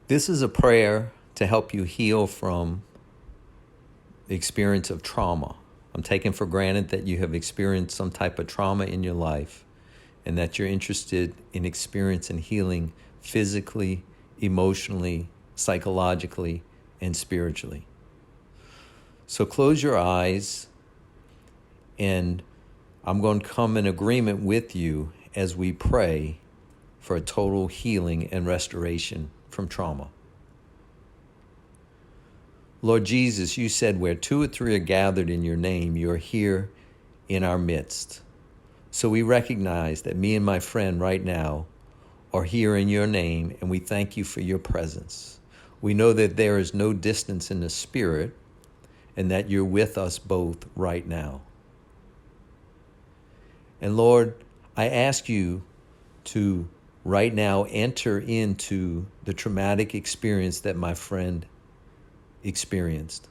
This is a prayer to help you heal from the experience of trauma. I'm taking for granted that you have experienced some type of trauma in your life and that you're interested in experiencing healing physically, emotionally, psychologically, and spiritually. So close your eyes, and I'm going to come in agreement with you as we pray for a total healing and restoration from trauma. Lord Jesus, you said where 2 or 3 are gathered in your name, you're here in our midst. So we recognize that me and my friend right now are here in your name, and we thank you for your presence. We know that there is no distance in the spirit and that you're with us both right now. And Lord, I ask you to right now enter into the traumatic experience that my friend experienced.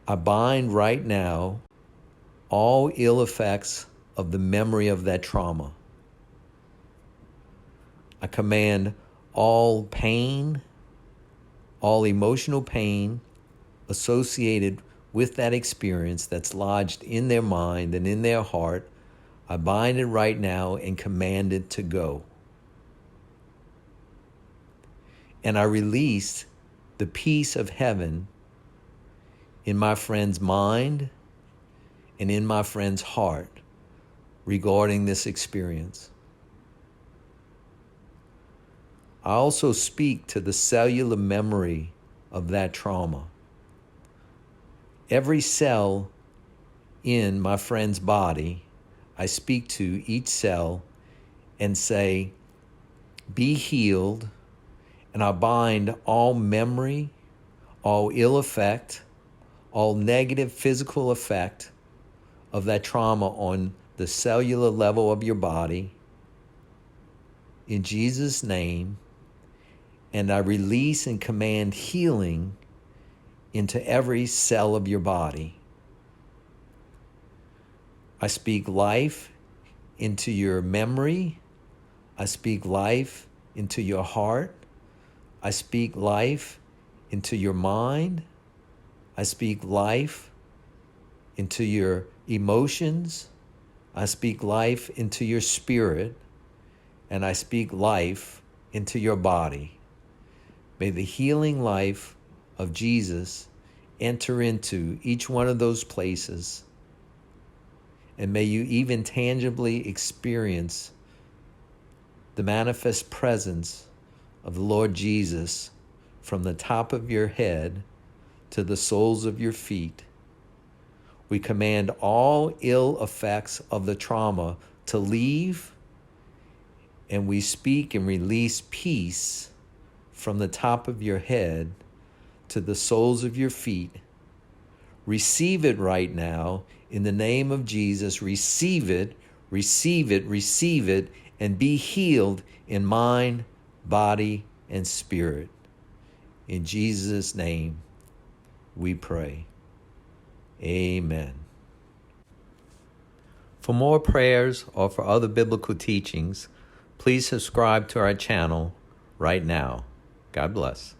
I bind right now all ill effects of the memory of that trauma. I command all pain, all emotional pain associated with that experience that's lodged in their mind and in their heart. I bind it right now and command it to go. And I release the peace of heaven in my friend's mind and in my friend's heart regarding this experience. I also speak to the cellular memory of that trauma. Every cell in my friend's body, I speak to each cell and say, be healed, and I bind all memory, all ill effect, all negative physical effect of that trauma on the cellular level of your body. In Jesus' name, and I release and command healing into every cell of your body. I speak life into your memory. I speak life into your heart. I speak life into your mind. I speak life into your emotions. I speak life into your spirit. And I speak life into your body. May the healing life of Jesus enter into each one of those places. And may you even tangibly experience the manifest presence of the Lord Jesus from the top of your head to the soles of your feet. We command all ill effects of the trauma to leave, and we speak and release peace from the top of your head to the soles of your feet. Receive it right now in the name of Jesus. Receive it, receive it, receive it, and be healed in mind, body, and spirit. In Jesus' name we pray. Amen. For more prayers or for other biblical teachings, please subscribe to our channel right now. God bless.